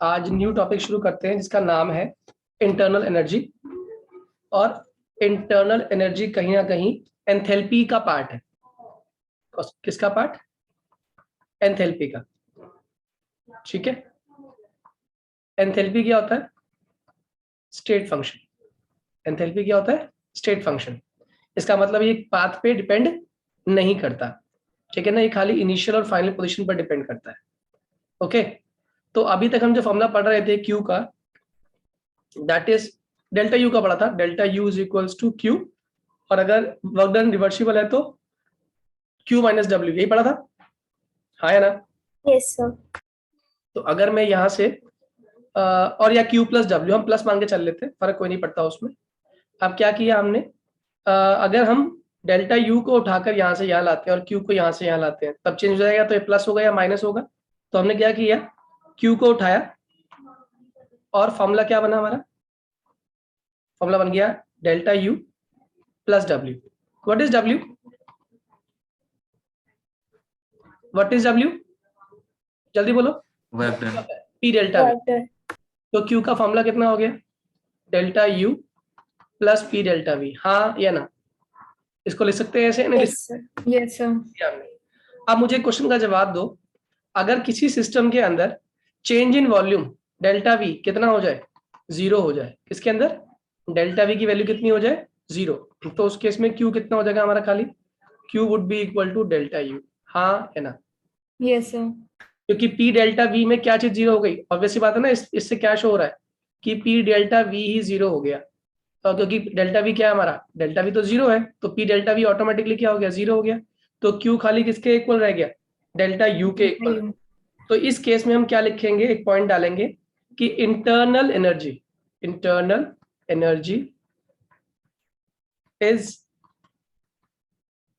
आज new topic शुरू करते हैं जिसका नाम है इंटरनल एनर्जी। और इंटरनल एनर्जी कहीं ना कहीं एंथैल्पी का पार्ट है। किसका पार्ट? एंथैल्पी का। ठीक है, एंथैल्पी क्या होता है? State function. एंथैल्पी क्या होता है? State function. इसका मतलब ये पाथ पे डिपेंड नहीं करता, ठीक है ना, ये खाली इनिशियल और फाइनल पोजीशन पर डिपेंड करता है। ओके, तो अभी तक हम जो फॉर्मूला पढ़ रहे थे क्यू का, दैट इज डेल्टा यू का पढ़ा था, delta U is equals to Q, और अगर वर्क डन रिवर्सिबल है तो क्यू माइनस डब्ल्यू, यही पढ़ा था, हाँ या ना? Yes sir. तो अगर मैं यहाँ से और या क्यू प्लस डब्ल्यू, हम प्लस मान के चल लेते, फर्क कोई नहीं पड़ता उसमें। अब क्या किया हमने, अगर हम डेल्टा यू को उठाकर यहाँ से यहाँ लाते हैं और क्यू को यहाँ से यहाँ लाते हैं, तब चेंज हो जाएगा, तो ये प्लस होगा या माइनस होगा। तो हमने क्या किया, क्यू को उठाया और फॉर्मूला क्या बना हमारा? फॉर्मूला बन गया delta U plus W. What is W? What is W? जल्दी बोलो। P delta we. तो क्यू का फॉर्मूला कितना हो गया? Delta U plus P delta we, हाँ या ना? इसको लिख सकते हैं ऐसे? Yes sir. अब मुझे क्वेश्चन का जवाब दो, अगर किसी सिस्टम के अंदर change in volume delta we कितना हो जाए? जीरो हो जाए। किसके अंदर? डेल्टा वी की वैल्यू कितनी हो जाए? जीरो। तो उस केस में क्यू कितना हो जाएगा हमारा? खाली Q would be equal to delta U, हाँ है ना? Yes sir. क्योंकि पी डेल्टा वी में क्या चीज जीरो हो गई, ऑब्वियसली बात है ना। इससे क्या शो हो रहा है कि P delta we he zero हो गया। तो क्योंकि डेल्टा वी क्या है हमारा? डेल्टा वी तो जीरो है, तो पी डेल्टा वी ऑटोमेटिकली क्या हो गया? जीरो हो गया। तो क्यू खाली किसके इक्वल रह गया? डेल्टा यू के इक्वल। तो इस केस में हम क्या लिखेंगे, एक पॉइंट डालेंगे कि internal energy is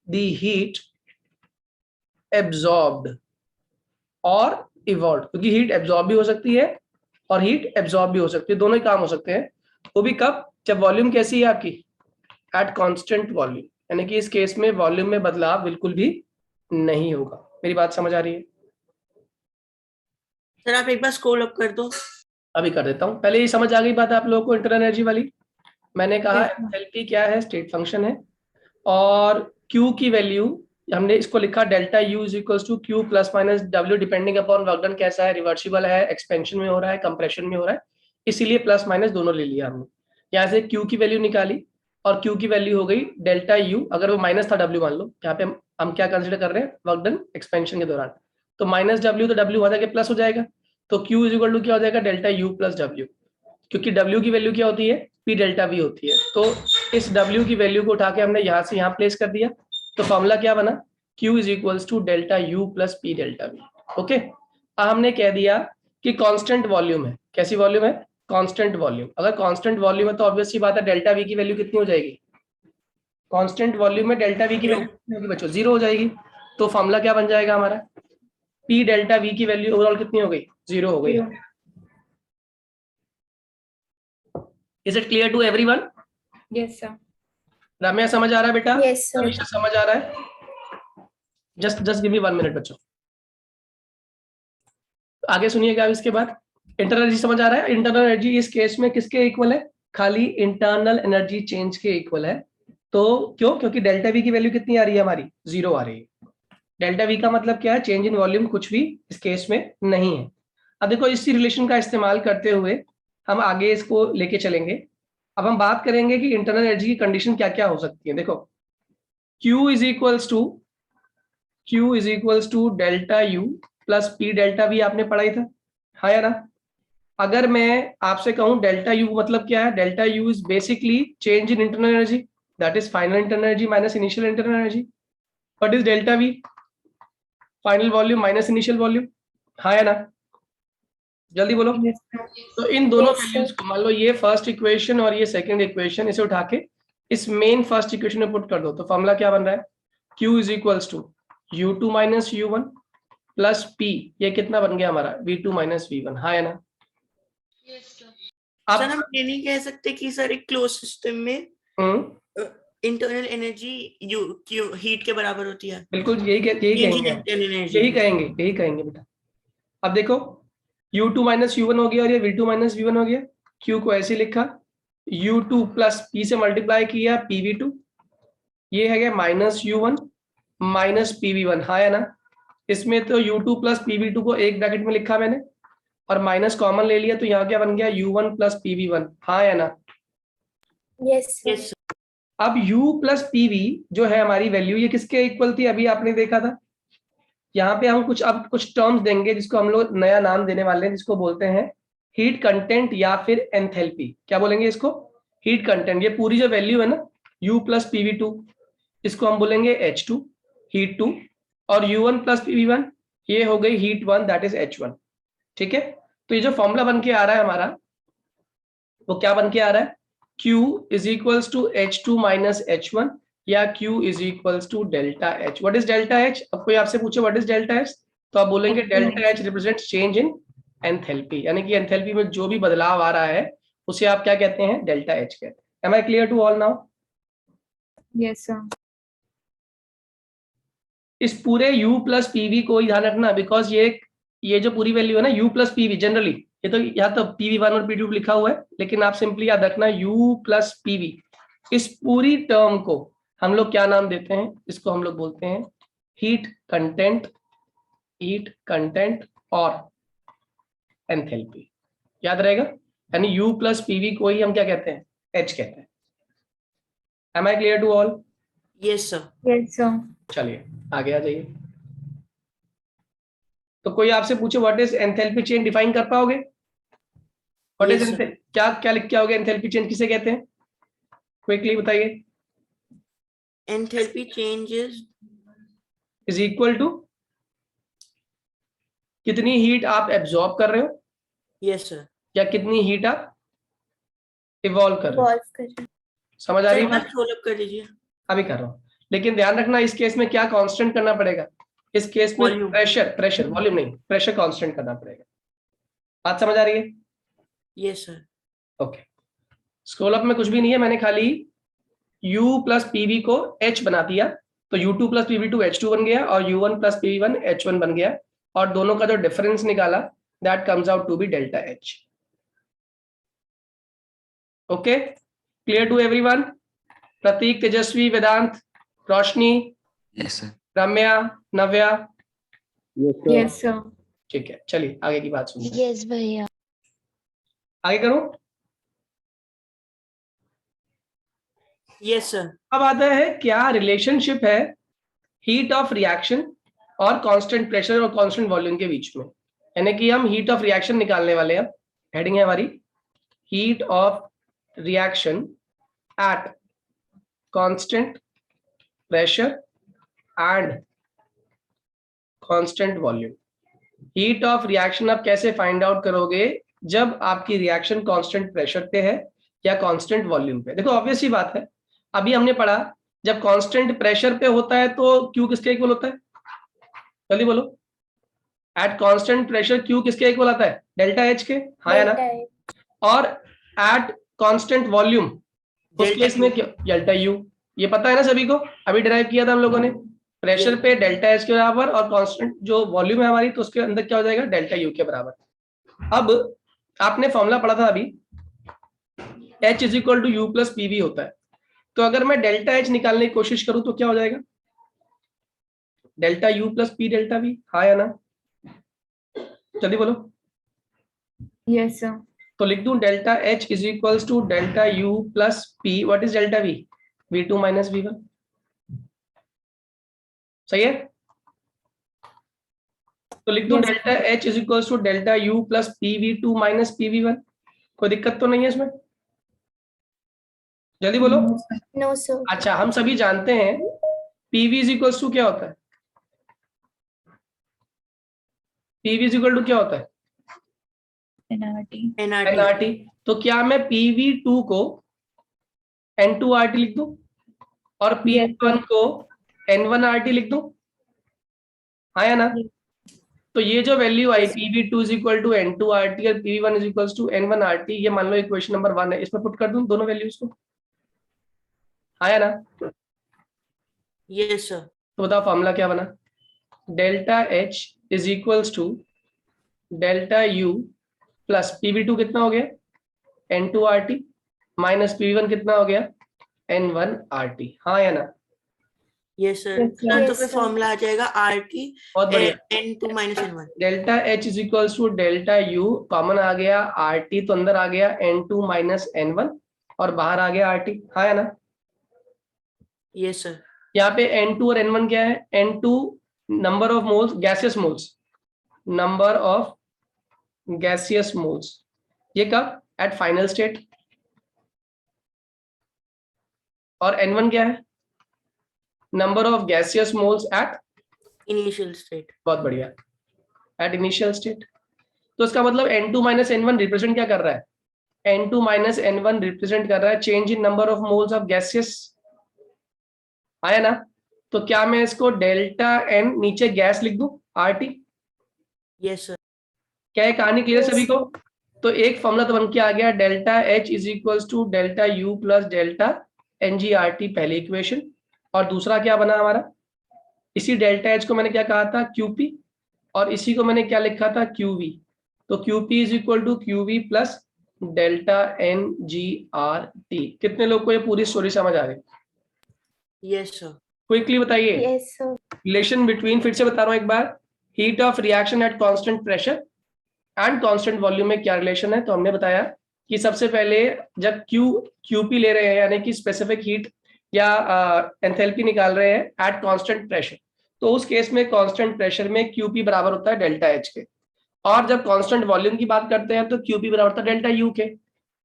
the heat absorbed और इवॉल्व। क्योंकि हीट एब्जॉर्ब भी हो सकती है और हीट एब्जॉर्ब भी हो सकती है, दोनों ही काम हो सकते हैं। वो भी कब? जब वॉल्यूम कैसी है आपकी? एट कांस्टेंट वॉल्यूम, यानी कि इस केस में वॉल्यूम में बदलाव बिल्कुल भी नहीं होगा। मेरी बात समझ आ रही है? सर आप एक बार स्क्रॉल अप कर दो। अभी कर देता हूँ। पहले ये समझ आ गई बात आप लोगों को इंटरनल एनर्जी वाली? मैंने कहा एंथैल्पी क्या है? स्टेट फंक्शन है। और क्यू की वैल्यू हमने इसको लिखा delta U is equals to Q plus minus W, depending upon work done कैसा है, रिवर्सिबल है, एक्सपेंशन में हो रहा है, कंप्रेशन में हो रहा है, इसीलिए प्लस माइनस दोनों ले लिया हमने। यहाँ से क्यू की वैल्यू निकाली और क्यू की वैल्यू हो गई डेल्टा यू, अगर वो माइनस था डब्ल्यू मान लो, यहाँ पे हम क्या कंसिडर कर रहे हैं? वर्क डन एक्सपेंशन के दौरान। तो माइनस डब्ल्यू तो डब्ल्यू वहां जाके प्लस हो जाएगा, तो क्यू इज इक्वल टू क्या हो जाएगा? Delta U plus W. क्योंकि डब्ल्यू की वैल्यू क्या होती है? पी डेल्टा वी होती है। तो इस डब्ल्यू की वैल्यू को उठा के हमने यहाँ से यहाँ प्लेस कर दिया, तो फॉर्मूला क्या बना? Q is equals to delta U plus P delta V. Okay, अब हमने कह दिया कि कांस्टेंट वॉल्यूम है। कैसी वॉल्यूम है? Constant volume. अगर कांस्टेंट वॉल्यूम है तो ऑब्वियस सी बात है डेल्टा वी की वैल्यू कितनी हो जाएगी? कांस्टेंट वॉल्यूम में डेल्टा वी की वैल्यू कितनी होगी बच्चों? जीरो हो जाएगी। तो फॉर्मूला क्या बन जाएगा हमारा? पी डेल्टा वी की वैल्यू ओवरऑल कितनी हो गई? जीरो हो गई। Is it clear to everyone? Yes sir. Ramya समझ आ रहा है बेटा? Yes sir. अमीशा समझ आ रहा है? जस्ट गिव मी 1 मिनट बच्चों। आगे सुनिएगा। इसके बाद इंटरनल एनर्जी समझ आ रहा है? इंटरनल एनर्जी इस केस में किसके इक्वल है? खाली इंटरनल एनर्जी चेंज के इक्वल है। तो क्यों? क्योंकि डेल्टा वी की वैल्यू कितनी आ रही है हमारी? जीरो आ रही है। डेल्टा वी का मतलब क्या है? चेंज इन वॉल्यूम कुछ भी इस केस में नहीं है। अब देखो, इसी रिलेशन का इस्तेमाल करते हुए हम आगे इसको लेके चलेंगे। अब हम बात करेंगे कि इंटरनल एनर्जी की कंडीशन क्या क्या हो सकती है। देखो, Q is equals to delta U plus P delta V, आपने पढ़ाई था, हाँ या ना? अगर मैं आपसे कहूं डेल्टा यू मतलब क्या है? Delta U is basically change in internal energy, that is final internal energy minus initial internal energy. What is delta we? Final volume minus initial volume, हाँ या ना? जल्दी बोलो। तो इन दोनों वैल्यूज को मान लो, ये फर्स्ट इक्वेशन और ये सेकंड इक्वेशन, इसे उठा के इस मेन फर्स्ट इक्वेशन में पुट कर दो, तो फॉर्मूला क्या बन रहा है? Q is equals to U2 minus U1 plus P, ये कितना बन गया हमारा? V2 माइनस V1, हाँ है ना? सर हम ये नहीं कह सकते कि सर एक क्लोज सिस्टम में इंटरनल एनर्जी हीट के बराबर होती है? बिल्कुल यही कहेंगे बेटा। अब देखो, U2 माइनस U1 हो गया और ये V2 माइनस V1 हो गया। Q को ऐसे लिखा, U2 प्लस P से मल्टीप्लाई किया PV2, ये है गया माइनस U1 माइनस PV1, हाँ या ना। इसमें तो U2 प्लस PV2 को एक ब्रैकेट में लिखा मैंने और माइनस कॉमन ले लिया, तो यहाँ क्या बन गया U1 प्लस PV1, हाँ या ना। यस yes अब U प्लस PV जो है हमारी वैल्यू, ये किसके इक्वल थी अभी आपने देखा था। यहाँ पे हम कुछ टर्म्स देंगे जिसको हम लोग नया नाम देने वाले हैं, जिसको बोलते हैं हीट कंटेंट या फिर एंथैल्पी। क्या बोलेंगे इसको? Heat content. ये पूरी जो वैल्यू है ना U प्लस PV2, इसको हम बोलेंगे H2 हीट 2, और U1 प्लस PV1 ये हो गई हीट 1 दैट इज H1। ठीक है, तो ये जो फॉर्मूला बन के आ रहा है हमारा, वो क्या बन के आ रहा है? Q is equals to H2 minus H1 या Q is equals to delta H। What is delta H? अब कोई आपसे पूछे व्हाट इज डेल्टा H, तो आप बोलेंगे delta H represents change in enthalpy, यानी कि एंथैल्पी में जो भी बदलाव आ रहा है उसे आप क्या कहते हैं? डेल्टा H कहते हैं। Am I clear to all now? Yes sir इस पूरे U प्लस पीवी को ध्यान रखना, बिकॉज ये जो पूरी वैल्यू है ना U प्लस पीवी, जनरली ये तो यहाँ तो PV1 और P2 लिखा हुआ है, लेकिन आप सिंपली याद रखना U प्लस पीवी, इस पूरी टर्म को हम लोग क्या नाम देते हैं? इसको हम लोग बोलते हैं हीट कंटेंट और एंथैल्पी। याद रहेगा, यानी U प्लस पीवी को ही हम क्या कहते हैं? H कहते हैं। Am I clear to all? yes sir yes sir चलिए आगे आ जाइए। तो कोई आपसे पूछे what is enthalpy change, define कर पाओगे? What is Yes, sir. क्या क्या लिख के आओगे? एंथैल्पी चेंज किसे कहते हैं? क्विकली बताइए। Enthalpy change is equal to कितनी हीट आप एब्जॉर्ब कर रहे हो yes sir या कितनी हीट आप इवॉल्व कर रहे हो। वॉल्व कर समझ आ सर रही एक है बार बात? थ्रो अप कर लीजिए अभी कर रहा हूँ, लेकिन ध्यान रखना इस केस में क्या कांस्टेंट करना पड़ेगा? इस केस में Volume. प्रेशर वॉल्यूम नहीं, प्रेशर कांस्टेंट करना पड़ेगा। बात समझ आ रही है? yes sir okay, scroll up में कुछ भी नहीं है, मैंने खाली U प्लस पीवी को H बना दिया, तो U2 प्लस PV2 H2 बन गया और U1 प्लस PV1 H1 बन गया, और दोनों का जो डिफरेंस निकाला that comes out to be delta H। Okay, clear to everyone? Prateek, Tejaswi, Vedant, Roshni, yes sir. Ramya, Navya, yes sir ठीक है। चलिए आगे की बात सुनते हैं। यस भैया। आगे करूं? yes sir अब आता है क्या रिलेशनशिप है हीट ऑफ रिएक्शन और कांस्टेंट प्रेशर और कांस्टेंट वॉल्यूम के बीच में, यानी कि हम हीट ऑफ रिएक्शन निकालने वाले हैं। हेडिंग है हमारी heat of reaction at constant pressure and constant volume. Heat of reaction आप कैसे फाइंड आउट करोगे? जब आपकी रिएक्शन कांस्टेंट प्रेशर पे है या कांस्टेंट वॉल्यूम पे। देखो ऑब्वियस ही बात है, अभी हमने पढ़ा जब कांस्टेंट प्रेशर पे होता है तो Q किसके इक्वल होता है? जल्दी बोलो। एट कांस्टेंट प्रेशर Q किसके इक्वल आता है? डेल्टा H के, हाँ या ना। और एट कांस्टेंट वॉल्यूम उस केस में क्या? Delta U। ये पता है ना सभी को, अभी डिराइव किया था हम लोगों ने। प्रेशर पे डेल्टा H के बराबर और कांस्टेंट जो वॉल्यूम है हमारी, तो उसके अंदर क्या हो जाएगा? डेल्टा U के बराबर। अब आपने फॉर्मूला पढ़ा था अभी, H is equal to U plus PV होता है, तो अगर मैं डेल्टा H निकालने की कोशिश करूं तो क्या हो जाएगा? Delta U plus P delta V, हाँ या ना। जल्दी बोलो। यस सर तो लिख दूं delta H is equals to delta U plus P। What is delta V? V2 minus V1। सही है, तो लिख दूं Yes. Delta H is equals to delta U plus PV2 minus PV1। कोई दिक्कत तो नहीं है इसमें? जल्दी बोलो। नो सर अच्छा, हम सभी जानते हैं PV इज इक्वल्स टू क्या होता है? PV इज इक्वल टू क्या होता है? NRT NRT। तो क्या मैं PV2 को N2RT लिख दूं और PV1 को N1RT लिख दूं, हाँ या ना। तो ये जो वैल्यू आई PV2 is equal to N2RT और PV1 is equal to N1RT, ये मान लो इक्वेशन नंबर 1 है, इसमें पुट कर दूं दोनों वैल्यूज को, हाँ या ना। yes sir तो बताओ फॉर्मूला क्या बना? Delta H is equals to delta U plus PV2 कितना हो गया N2RT माइनस PV1 कितना हो गया N1RT, हाँ या ना? Yes sir. Yes, sir. Sir तो Yes, फिर sir. फॉर्मूला आ जाएगा RT बहुत बढ़िया। N2 minus N1। Delta H is equals to delta U, common आ गया RT तो अंदर आ गया N2 माइनस N1 और बाहर आ गया RT, हाँ या ना? Yes sir. यहाँ पे N2 और N1 क्या है? N2 number of moles, gaseous moles, number of gaseous moles, ये कब? At final state. और N1 क्या है? Number of gaseous moles at initial state. बहुत बढ़िया, एट इनिशियल स्टेट। तो इसका मतलब N2 माइनस N1 रिप्रेजेंट क्या कर रहा है? N2 माइनस N1 रिप्रेजेंट कर रहा है change in number of moles of gaseous, आया ना? तो क्या मैं इसको डेल्टा N नीचे गैस लिख दूं RT? Yes sir. क्या ये कहानी क्लियर Yes, सभी को? तो एक फॉर्मूला तो बन के आ गया, delta H is equals to delta U plus delta NGRT, पहली इक्वेशन। और दूसरा क्या बना हमारा? इसी डेल्टा H को मैंने क्या कहा था? QP, और इसी को मैंने क्या लिखा था? QV। तो QP is equal to QV plus delta NGRT। कितने लोग को ये पूरी स्टोरी समझ आ गई? Yes sir. क्विकली बताइए। yes, sir. रिलेशन बिटवीन, फिर से बता रहा हूं एक बार, heat of reaction at constant pressure and constant volume में क्या रिलेशन है? तो हमने बताया कि सबसे पहले जब QP ले रहे हैं, यानी कि स्पेसिफिक हीट या एंथैल्पी निकाल रहे हैं एट कांस्टेंट प्रेशर, तो उस केस में कांस्टेंट प्रेशर में QP बराबर होता है डेल्टा H के। और जब कांस्टेंट वॉल्यूम की बात करते हैं तो QP बराबर होता है डेल्टा U के।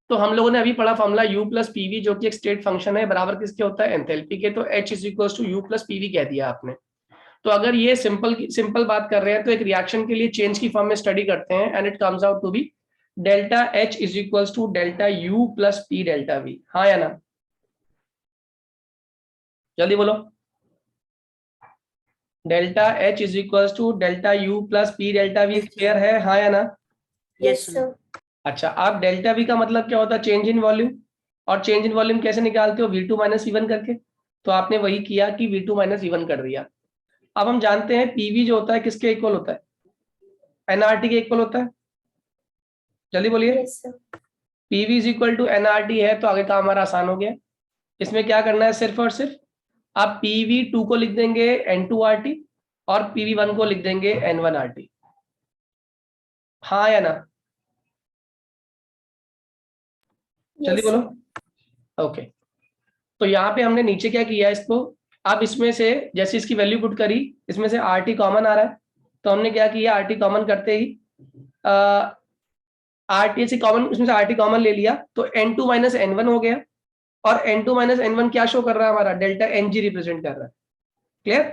तो हम लोगों ने अभी पढ़ा फॉर्मूला U प्लस PV, जो कि एक स्टेट फंक्शन है, बराबर किसके होता है? एंथैल्पी के। तो H is equal to U plus PV कह दिया आपने। तो अगर ये सिंपल बात कर रहे हैं तो एक रिएक्शन के लिए चेंज की फॉर्म में स्टडी करते हैं, and it comes out to be delta H is equals to delta U plus P delta V, हाँ या ना? जल्दी बोलो। Delta H is equals to delta U plus P delta V, clear है, हाँ या ना? Yes, sir. अच्छा, आप डेल्टा V का मतलब क्या होता है? Change in volume. और चेंज इन वॉल्यूम कैसे निकालते हो? V2 माइनस V1 करके। तो आपने वही किया कि V2 माइनस V1 कर दिया। अब हम जानते हैं PV जो होता है किसके इक्वल होता है? NRT के इक्वल होता है। जल्दी बोलिए। Yes, sir. PV is equal to NRT है, तो आगे काम हमारा आसान हो गया। इसमें क्या करना है? सिर्फ और सिर्फ आप PV2 को लिख देंगे N2RT और PV1 को लिख देंगे N1RT, हाँ या ना? जल्दी Yes, बोलो। sir. ओके, तो यहाँ पे हमने नीचे क्या किया इसको, अब इसमें से जैसे इसकी वैल्यू पुट करी, इसमें से RT कॉमन आ रहा है, तो हमने क्या किया? RT कॉमन करते ही RT से कॉमन, इसमें से RT कॉमन ले लिया, तो N2 माइनस N1 हो गया। और N2 माइनस N1 क्या शो कर रहा है? हमारा डेल्टा NG रिप्रेजेंट कर रहा है, क्लियर?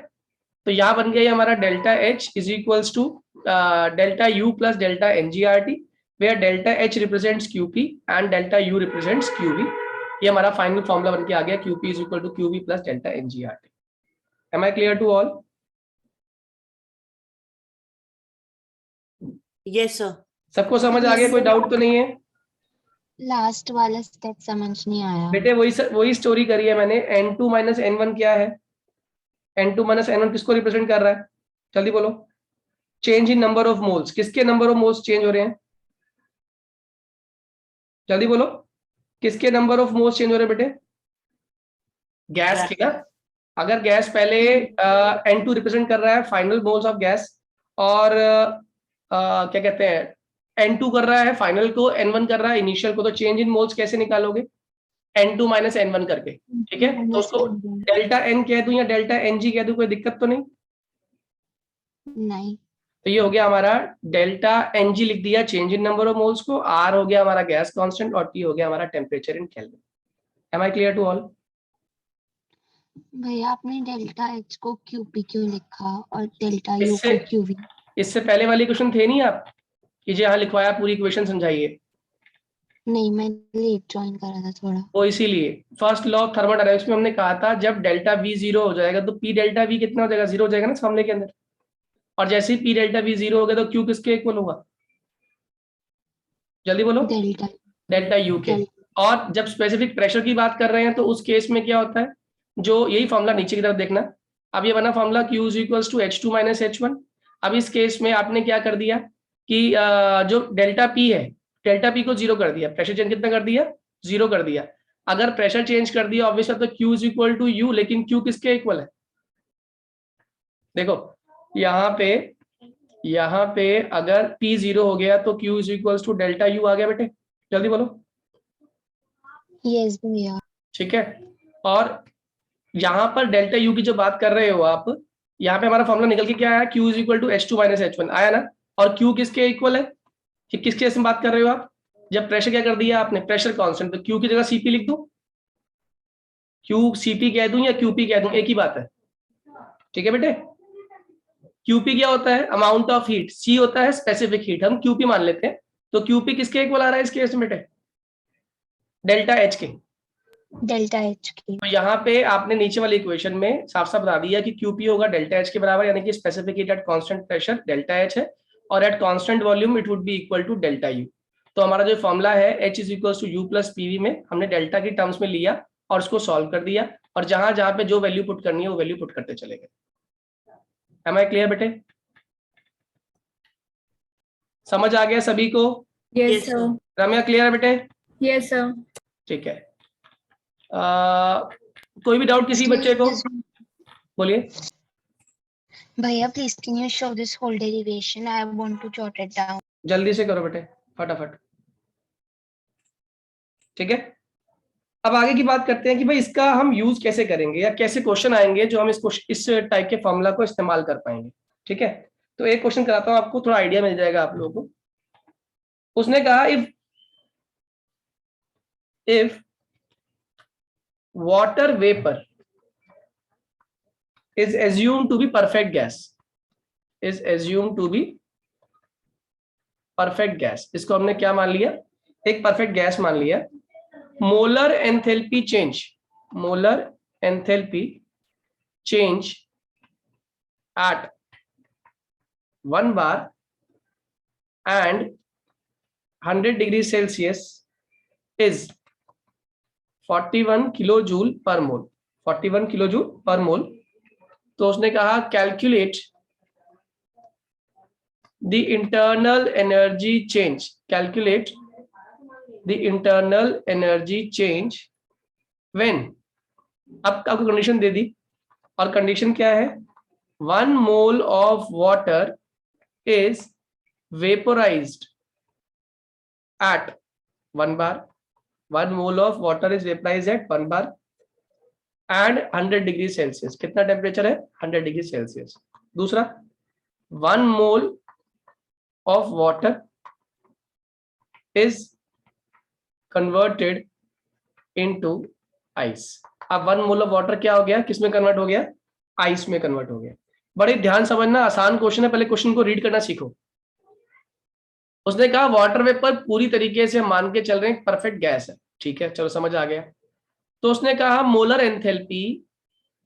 तो यहाँ बन गया हमारा delta H is equals to delta U plus delta NGRT, where delta H represents QP and delta U represents QV। ये हमारा फाइनल फॉर्मूला बन के आ गया, QP is equal to QV plus delta NGRT। Am I clear to all? Yes sir. सबको समझ आ गया? कोई डाउट तो नहीं है? लास्ट वाला स्टेप समझ नहीं आया बेटे वही स्टोरी करी है मैंने। N2 माइनस N1 क्या है? N2 माइनस N1 किसको रिप्रेजेंट कर रहा है? जल्दी बोलो। Change in number of moles, किसके नंबर ऑफ मोल्स चेंज हो रहे हैं? जल्दी बोलो, किसके नंबर ऑफ मोल्स चेंज हो रहे हैं बेटे? गैस के ना। अगर गैस पहले N2 रिप्रेजेंट कर रहा है फाइनल मोल्स ऑफ गैस, और क्या कहते हैं, N2 कर रहा है फाइनल को, N1 कर रहा है इनिशियल को, तो चेंज इन मोल्स कैसे निकालोगे? N2 माइनस N1 करके, ठीक है? तो उसको डेल्टा N कह दूं या डेल्टा NG कह दूं, कोई दिक्कत तो नहीं? नहीं। तो ये हो गया हमारा डेल्टा NG लिख दिया change in number of moles को, R हो गया हमारा गैस कांस्टेंट, और T हो गया हमारा temperature in kelvin. Am I clear to all? भैया आपने डेल्टा H को QP क्यों लिखा और डेल्टा U इससे को QV? इससे पहले वाली क्वेश्चन थे नहीं आप कि जो यहाँ लिखवाया पूरी इक्वेशन समझाइए? नहीं, मैं लेट ज्वाइन करा था थोड़ा। वो इसीलिए फर्स्ट लॉ ऑफ थर्मोडायनामिक्स में हमने कहा था जब डेल्टा V 0 हो जाएगा तो P डेल्टा V कितना हो जाएगा? 0 हो जाएगा ना इस मामले के अंदर। और जैसे ही P डेल्टा V 0 हो गया तो Q किसके इक्वल होगा? जल्दी बोलो। डेल्टा U के। और जब स्पेसिफिक प्रेशर की बात कर रहे हैं तो उस केस में क्या होता है? जो यही फॉर्मूला नीचे की तरफ देखना, अब ये बना formula Q is equals to H2 minus H1। अब इस केस में आपने क्या कर दिया? कि जो डेल्टा पी है, डेल्टा पी को जीरो कर दिया, प्रेशर चेंज कितना कर दिया, जीरो कर दिया। अगर प्रेशर चेंज कर दिया ऑब्वियसली तो Q is equal to U, लेकिन Q किसके इक्वल है? देखो यहाँ पे अगर P जीरो हो गया तो Q is equal to delta U आ गया बेटे, जल्दी बोलो। यस भैया। ठीक है, और यहाँ पर डेल्टा यू की जो बात कर रहे हो आप, यहाँ पे हमारा फॉर्मूला निकल के क्या आया, Q is equal to H2 minus H1 आया ना। और Q किसके इक्वल है, कि किस केस में बात कर रहे हो आप? जब प्रेशर क्या कर दिया आपने, प्रेशर कांस्टेंट, तो Q की जगह CP लिख दूं, Q CP कह दूं या QP कह दूं, एक ही बात है। ठीक है बेटे, QP क्या होता है, अमाउंट ऑफ हीट, C होता है स्पेसिफिक हीट, हम QP मान लेते हैं। तो QP किसके इक्वल आ रहा है इस केस में बेटे, डेल्टा H के। डेल्टा एच की। तो यहाँ पे आपने नीचे वाली इक्वेशन में साफ साफ बता दिया कि QP होगा डेल्टा H के बराबर, यानी कि specific heat at constant pressure delta H है, और at constant volume it would be equal to delta U। तो हमारा जो फॉर्मूला है H is equal to U plus PV में हमने डेल्टा की टर्म्स में लिया और उसको सॉल्व कर दिया, और जहां जहां पे जो वैल्यू पुट करनी है वो वैल्यू पुट करते चले गए। एम आई क्लियर बेटे, समझ आ गया सभी को? Yes, sir. रम्या क्लियर है बेटे? Yes, sir. ठीक है, कोई भी डाउट किसी बच्चे को? बोलिए। भैया please can you show this whole derivation, I want to jot it down. जल्दी से करो बेटे, फटाफट। ठीक है, अब आगे की बात करते हैं कि भाई इसका हम यूज कैसे करेंगे, या कैसे क्वेश्चन आएंगे जो हम इस टाइप के फॉर्मूला को इस्तेमाल कर पाएंगे। ठीक है, तो एक क्वेश्चन कराता हूं आपको, थोड़ा आइडिया मिल जाएगा आप लोगों को। उसने कहा if water vapor is assumed to be perfect gas, is assumed to be perfect gas, इसको हमने क्या मान लिया, एक परफेक्ट गैस मान लिया। Molar enthalpy change at 1 bar and 100 degrees Celsius is 41 kilo joule per mole, 41 kilo joule per मोल। तो उसने कहा calculate the internal energy change, calculate the internal energy change when, अब आपको कंडीशन दे दी, और कंडीशन क्या है, 1 mole of water is vaporized at 1 bar, 1 mole of water is vaporized at 1 bar and 100 degree Celsius. कितना temperature है, 100 degree Celsius. दूसरा, 1 mole of water is converted into ice. अब 1 mole of water क्या हो गया, किसमें कन्वर्ट हो गया, आइस में कन्वर्ट हो गया। बड़े ध्यान समझना, आसान क्वेश्चन है, पहले क्वेश्चन को रीड करना सीखो। उसने कहा वाटर वेपर पूरी तरीके से मान के चल रहे हैं परफेक्ट गैस है, ठीक है, चलो समझ आ गया। तो उसने कहा molar enthalpy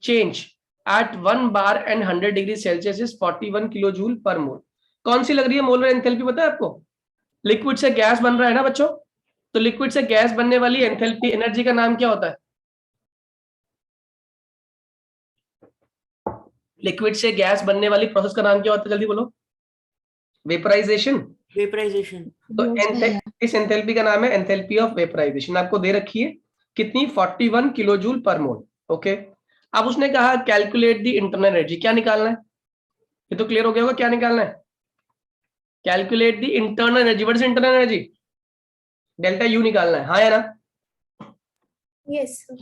change at 1 bar and 100 degree Celsius is 41 kilo joule per mole. कौन सी लग रही है मोलर एंथैल्पी, पता है आपको? लिक्विड से गैस बन रहा है ना बच्चों, तो लिक्विड से गैस बनने वाली एंथैल्पी एनर्जी का नाम क्या होता है? लिक्विड से गैस बनने वाली प्रोसेस का नाम क्या होता है, जल्दी बोलो। वेपराइजेशन। तो इस एंथैल्पी का नाम है एंथैल्पी ऑफ वेपराइजेशन, आपको दे रखी है कितनी, 41 किलो जूल पर मोल। ओके, अब उसने कहा कैलकुलेट द इंटरनल एनर्जी, क्या निकालना है, ये तो क्लियर हो गया होगा क्या निकालना है, calculate the internal energy. What is internal energy, delta U निकालना है, हाँ या ना? Yes, sir.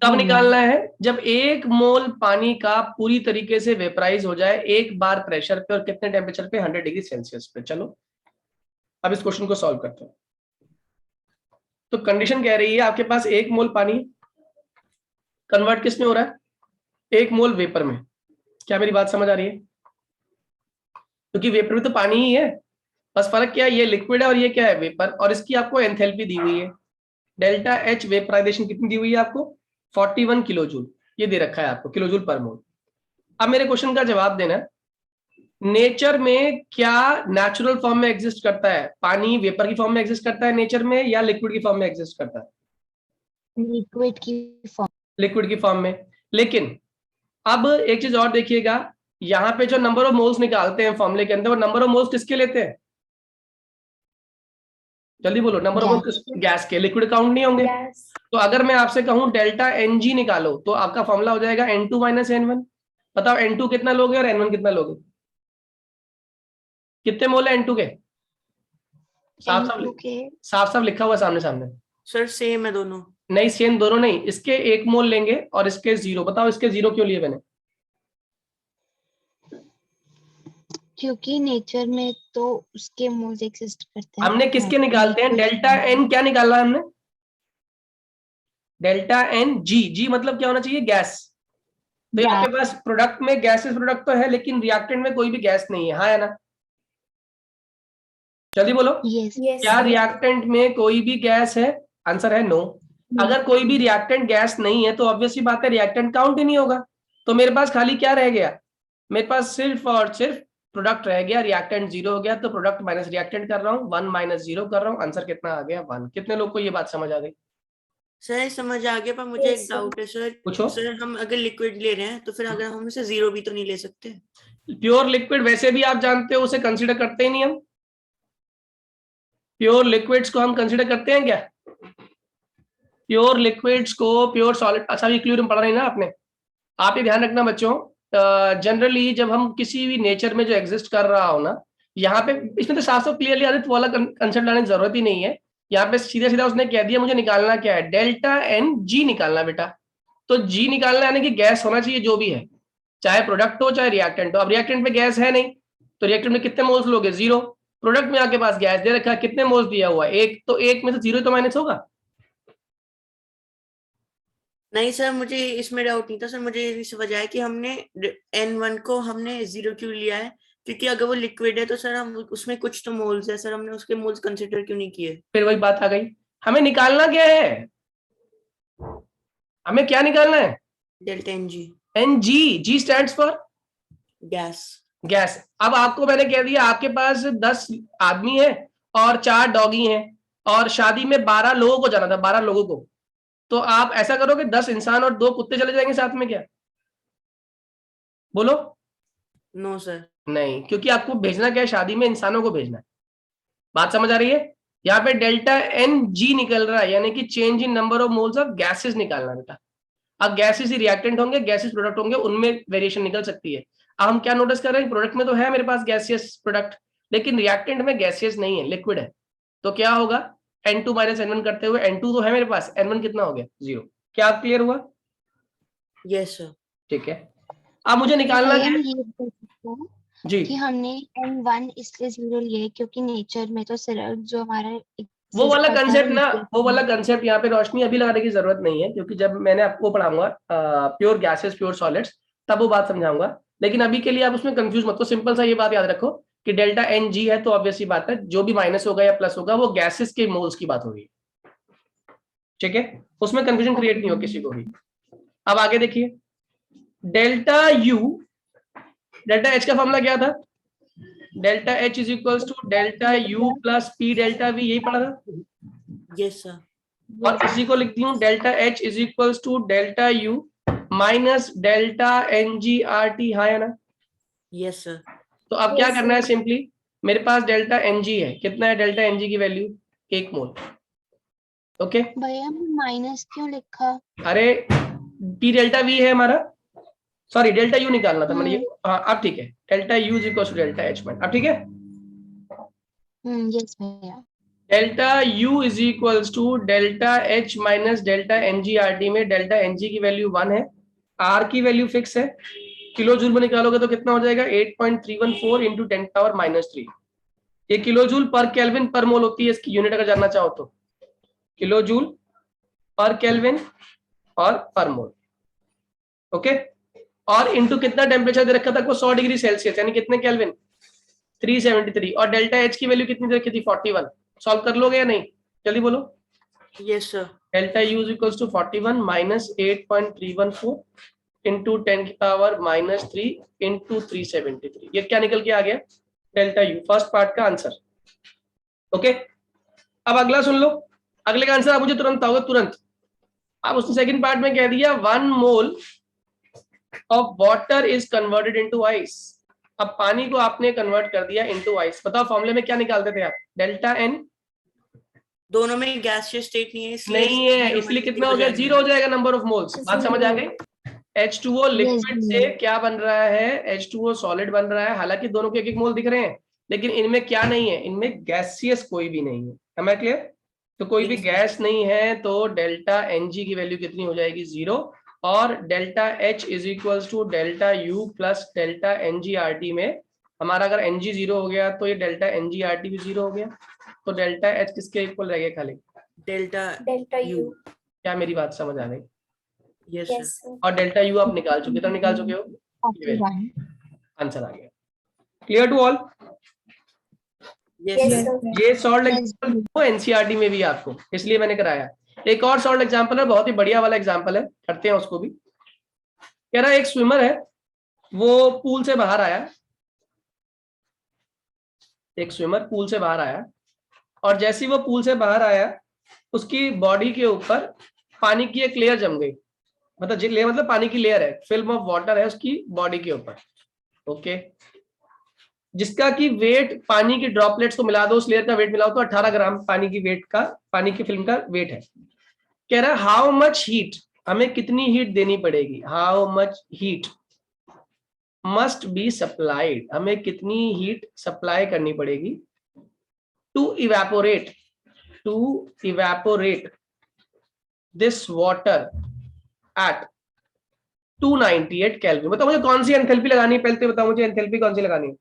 कब निकालना है, जब 1 मोल पानी का पूरी तरीके से वेपराइज हो जाए 1 बार प्रेशर पे, और कितने टेम्परेचर पे, 100 डिग्री सेल्सियस पे। चलो अब इस क्वेश्चन को सॉल्व करते हैं। तो कंडीशन कह रही है आपके पास 1 मोल पानी कन्वर्ट किस में हो रहा है, 1 मोल वेपर में। क्या मेरी बात समझ आ रही है? क्योंकि वेपर में तो पानी ही है, बस फर्क क्या है, ये लिक्विड है और ये क्या है, वेपर। और इसकी आपको एंथैल्पी दी हुई है, डेल्टा एच वेपराइजेशन कितनी दी हुई है आपको, 41 किलो जूल, ये दे रखा है आपको, किलो जूल पर मोल। अब मेरे क्वेश्चन का जवाब देना, नेचर में क्या नेचुरल फॉर्म में एग्जिस्ट करता है, पानी वेपर की फॉर्म में एग्जिस्ट करता है नेचर में, या लिक्विड की फॉर्म में एग्जिस्ट करता है? लिक्विड की फॉर्म, लिक्विड की फॉर्म में। लेकिन अब एक चीज और देखिएगा, यहाँ पे जो नंबर ऑफ मोल्स निकालते हैं फॉर्मूले के अंदर, वो नंबर ऑफ मोल्स किसके लेते हैं, जल्दी बोलो, नंबर ऑफ मोल्स गैस के, लिक्विड काउंट नहीं होंगे। Gas. तो अगर मैं आपसे कहूं डेल्टा Ng निकालो तो आपका फॉर्मूला हो जाएगा N2 माइनस N1। बताओ N2 कितना लोगे और N1 कितना लोगे? कितने मोल है N2 के? साफ साफ लिखा हुआ सामने सामने। सर सेम है दोनों। नहीं सेम दोनों नहीं, इसके 1 मोल लेंगे और इसके 0। बताओ इसके 0 क्यों लिए मैंने? क्योंकि नेचर में तो उसके मोल्स एग्जिस्ट करते हैं। हमने किसके निकालते हैं? डेल्टा N क्या निकाला है हमने? डेल्टा N जी मतलब क्या होना चाहिए? गैस। तो आपके पास प्रोडक्ट में गैसेस प्रोडक्ट तो है, लेकिन रिएक्टेंट में कोई भी गैस नहीं है, हाँ है ना? जल्दी बोलो। Yes. क्या रिएक्टेंट में कोई भी गैस है? आंसर है नो। अगर कोई भी रिएक्टेंट गैस नहीं है तो ऑब्वियसली बात है रिएक्टेंट काउंट ही नहीं होगा। तो मेरे पास खाली क्या रह गया? मेरे पास सिर्फ और सिर्फ प्रोडक्ट रह गया। रिएक्टेंट 0 हो गया तो प्रोडक्ट माइनस रिएक्टेंट कर रहा हूँ, 1 माइनस 0 कर रहा हूँ। आंसर कितना आ गया? 1। कितने लोग को ये बात समझ आ गई? सर समझ आ गया, पर मुझे एक डाउट है सर। पूछो। सर हम अगर लिक्विड ले रहे हैं तो फिर अगर हम इसे 0 भी तो नहीं ले सकते? प्योर लिक्विड वैसे भी आप जानते हो उसे कंसीडर करते ही नहीं हम। प्योर लिक्विड्स को हम कंसीडर करते हैं क्या? प्योर लिक्विड्स को प्योर सॉलिड, अच्छा इक्विलिब्रियम पढ़ा नहीं ना आपने। आप ये ध्यान रखना बच्चों, जनरली जब हम किसी भी नेचर में जो एग्जिस्ट कर रहा हो ना, यहाँ पे इसमें तो साफ साफ क्लियरली आदित्य वाला कंसेप्ट लाने की जरूरत ही नहीं है। यहाँ पे सीधा सीधा उसने कह दिया मुझे निकालना क्या है, डेल्टा एन जी निकालना बेटा। तो जी निकालना यानी कि गैस होना चाहिए जो भी है, चाहे प्रोडक्ट हो चाहे रिएक्टेंट हो। अब रिएक्टेंट में गैस है नहीं तो रिएक्टेंट में कितने मोल्स लोगे? 0। प्रोडक्ट में आपके पास गैस दे रखा है, कितने मोल्स दिया हुआ है? 1। तो 1 में से 0 तो माइनस होगा। नहीं सर, मुझे इसमें डाउट नहीं था सर। मुझे इस वजह है कि हमने N1 को हमने 0 क्यों लिया है, क्योंकि अगर वो लिक्विड है तो सर हम उसमें कुछ तो मोल्स है सर, हमने उसके मोल्स कंसीडर क्यों नहीं किए? फिर वही बात आ गई, हमें निकालना क्या है? हमें क्या निकालना है? Delta N G. N G stands for gas. Gas. अब आपको मैंने कह दिया आपके पास 10 आदमी है और 4 डॉगी हैं और शादी में 12 लोगों को जाना था, 12 लोगों को। तो आप ऐसा करोगे 10 इंसान और 2 कुत्ते चले जाएंगे साथ में क्या? बोलो। No sir. नहीं, क्योंकि आपको भेजना क्या है? शादी में इंसानों को भेजना है। बात समझ आ रही है? यहाँ पे डेल्टा एन जी निकल रहा है, यानी कि change in number of moles of gases निकालना बेटा। अब गैसेस ही रिएक्टेंट होंगे, गैसेस प्रोडक्ट होंगे, उनमें वेरिएशन निकल सकती है। अब हम क्या नोटिस कर रहे हैं? प्रोडक्ट में तो है मेरे पास गैसियस प्रोडक्ट, लेकिन रिएक्टेंट में गैसियस नहीं है, लिक्विड है। तो क्या होगा? N2 माइनस N1 करते हुए N2 तो है मेरे पास, N1 कितना हो गया? 0। क्या आप क्लियर हुआ? Yes sir. ठीक है, अब मुझे निकालना भैया है ये बोल सकते हैं जी। कि हमने N1 इसलिए 0 लिए है क्योंकि नेचर में तो सिर्फ जो हमारा वो वाला exist करता है कंसेप्ट वो ना, liquid वो वाला है। कंसेप्ट यहाँ पे रोशनी अभी लगाने की जरूरत नहीं है, क्योंकि जब मैंने आपको पढ़ाऊंगा प्योर गैसेस प्योर सॉलिड्स तब वो बात समझाऊंगा। लेकिन अभी के लिए आप उसमें कंफ्यूज मत हो, सिंपल सा ये बात याद रखो कि डेल्टा एन जी है तो ऑब्वियसली बात है जो भी माइनस होगा या प्लस होगा वो गैसेस के मोल्स की बात होगी। ठीक है, उसमें कंफ्यूजन क्रिएट नहीं हो किसी को भी। अब आगे देखिए, डेल्टा यू, डेल्टा एच का फॉर्मूला क्या था? Delta H is equals to delta U plus P delta V, यही पढ़ा था। Yes sir. और इसी को लिखती हूँ delta H is equals to delta U minus delta N G R T, हाँ या ना? Yes sir. तो अब क्या करना है? सिंपली मेरे पास डेल्टा एन जी है, कितना है डेल्टा एन जी की वैल्यू? 1 मोल। ओके भैया माइनस क्यों लिखा? अरे टी डेल्टा वी है हमारा, सॉरी डेल्टा यू निकालना था मैंने ये। हाँ अब ठीक है, delta U is equal to delta H में, अब ठीक है। यस भैया। Delta U is equals to delta H minus delta N G R T में डेल्टा एन जी की वैल्यू 1 है, आर की वैल्यू फिक्स है। किलो जूल में निकालोगे तो कितना हो जाएगा? 8.314 इंटू 10⁻³ ये किलो जूल पर केल्विन पर मोल होती है इसकी यूनिट, अगर जानना चाहो तो किलो जूल पर केल्विन और पर मोल। ओके, और इंटू कितना टेम्परेचर दे रखा था? 100 डिग्री सेल्सियस, यानी कितने केल्विन? 373। और डेल्टा एच की वैल्यू कितनी दे रखी थी? 41। सॉल्व कर लोगे या नहीं? जल्दी बोलो। Yes sir. Delta U is equals to 41 minus 8.314 into 10⁻³ into 373। ये क्या निकल के आ गया? डेल्टा यू, फर्स्ट पार्ट का आंसर। ओके, अब अगला सुन लो, अगले का आंसर आप मुझे तुरंत आओगे, तुरंत। अब उसने सेकंड पार्ट में कह दिया 1 mole of water is converted into ice. अब पानी को आपने कन्वर्ट कर दिया इनटू आइस। बताओ फॉर्मूले में क्या निकालते थे आप? डेल्टा एन दोनों में गैसियस स्टेट नहीं है, इसलिए नहीं है, zero इसलिए में कितना हो गया, जाएंगे। 0 हो जाएगा नंबर ऑफ मोल्स। बात समझ आ गई? H2O लिक्विड Yes, से क्या बन रहा है, H2O सॉलिड बन रहा है, हालांकि दोनों के एक एक मोल दिख रहे हैं, लेकिन इनमें क्या नहीं है, इनमें गैसियस कोई भी नहीं है। Am I clear? तो कोई भी Yes, गैस नहीं है, तो डेल्टा Ng की वैल्यू कितनी हो जाएगी, 0। और delta H is equals to delta U plus delta NgRT में हमारा अगर Ng 0 हो गया तो ये डेल्टा NgRT भी 0 हो गया, तो डेल्टा H किसके इक्वल रह गया खाली, डेल्टा U। क्या मेरी बात समझ आ गई? Yes Yes, sir. sir. और डेल्टा यू आप निकाल चुके, तो निकाल चुके हो, 41. आंसर आ गया। Clear to all? Yes Yes, sir. sir. ये सॉल्ट Yes. एग्जाम्पल एनसीईआरटी में भी आपको इसलिए मैंने कराया। एक और सॉल्ट एग्जाम्पल है, बहुत ही बढ़िया वाला एग्जाम्पल है, करते हैं उसको भी। कह रहा है एक स्विमर है, वो पूल से बाहर आया, एक स्विमर पूल से बाहर आया, और जैसे ही वो पूल से बाहर आया उसकी बॉडी के ऊपर पानी की एक लेयर जम गई, मतलब लेयर मतलब पानी की लेयर है, फिल्म ऑफ वाटर है उसकी बॉडी के ऊपर, ओके, जिसका कि वेट पानी की ड्रॉपलेट्स को मिला दो, उस लेयर का वेट मिलाओ तो 18 ग्राम पानी की वेट का, पानी की फिल्म का वेट है। कह रहा है हाउ मच हीट, हमें कितनी हीट देनी पड़ेगी, how much heat must be supplied, हमें कितनी हीट सप्लाई करनी पड़ेगी to evaporate this water at 298 kelvin. बताओ मुझे कौन सी एंथैल्पी लगानी है, पहले तो बताओ मुझे एंथैल्पी कौन सी लगानी है।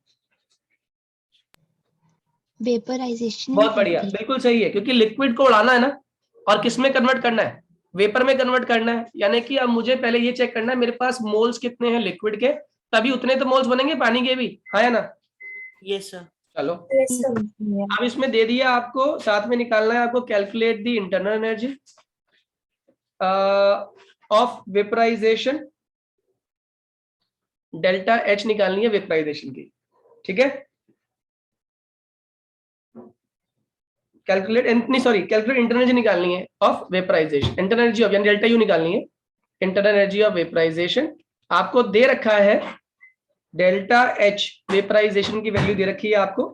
वेपराइजेशन। बहुत बढ़िया, बिल्कुल सही है, क्योंकि लिक्विड को उड़ाना है ना, और किस में कन्वर्ट करना है, वेपर में कन्वर्ट करना है। यानी कि अब मुझे पहले ये चेक करना है मेरे पास मोल्स कितने हैं लिक्विड के, तभी उतने तो मोल्स बनेंगे पानी के भी, हाँ या ना? Yes sir. चलो Yes, sir. अब इसमें दे दिया आपको, साथ में निकालना है आपको calculate the internal energy of vaporization, delta H निकालनी है वेपराइजेशन की, ठीक है। कैलकुलेट इंटरनल एनर्जी निकालनी है of vaporization, internal energy of यानी डेल्टा यू निकालनी है, इंटरनल एनर्जी ऑफ वेपराइजेशन। आपको दे रखा है डेल्टा H वेपराइजेशन की वैल्यू दे रखी है आपको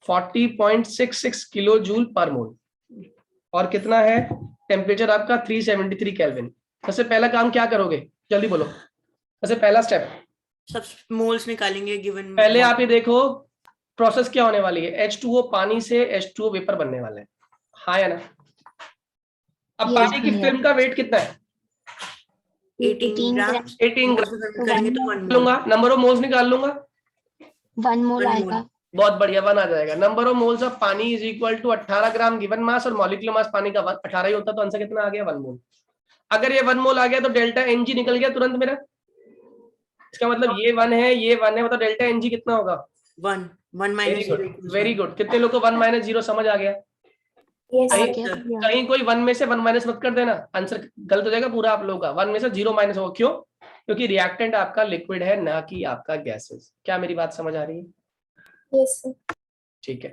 40.66 किलो जूल पर मोल, और कितना है टेम्परेचर आपका 373 केल्विन। सबसे पहला काम क्या करोगे, जल्दी बोलो, सबसे पहला स्टेप, सब मोल्स निकालेंगे गिवन। पहले आप ये देखो प्रोसेस क्या होने वाली है, H2O पानी से H2O वेपर बनने वाला है, हाँ या ना? अब Yes, पानी की भैया। फिल्म का वेट कितना है, 18 ग्राम। 18 मोल्स में convert करेंगे तो 1 मोल। लूंगा, नंबर ऑफ मोल्स निकाल लूंगा, 1 मोल 1 आएगा। मोल। बहुत बढ़िया, 1 आ जाएगा। नंबर ऑफ मोल्स ऑफ पानी is equal to 18 gram given mass, और मॉलिक्यूलर मास पानी का 18 ही होता, तो आंसर कितना आ गया, 1 मोल। अगर ये 1 मोल आ गया तो डेल्टा Ng निकल गया तुरंत मेरा, इसका मतलब ये 1 है, ये 1 है, मतलब डेल्टा Ng कितना होगा, 1 वेरी गुड, 1 वेरी गुड। कितने लोग को 1 माइनस 0 समझ आ गया? Yes, आ sir. गया भैया। कहीं कोई 1 में से 1 माइनस मत कर देना, आंसर गलत हो जाएगा पूरा आप लोगों का। 1 में से 0 माइनस होगा, क्यों? क्योंकि रिएक्टेंट आपका लिक्विड है, ना कि आपका गैसेस। क्या मेरी बात समझ आ रही है? Yes, sir. ठीक है,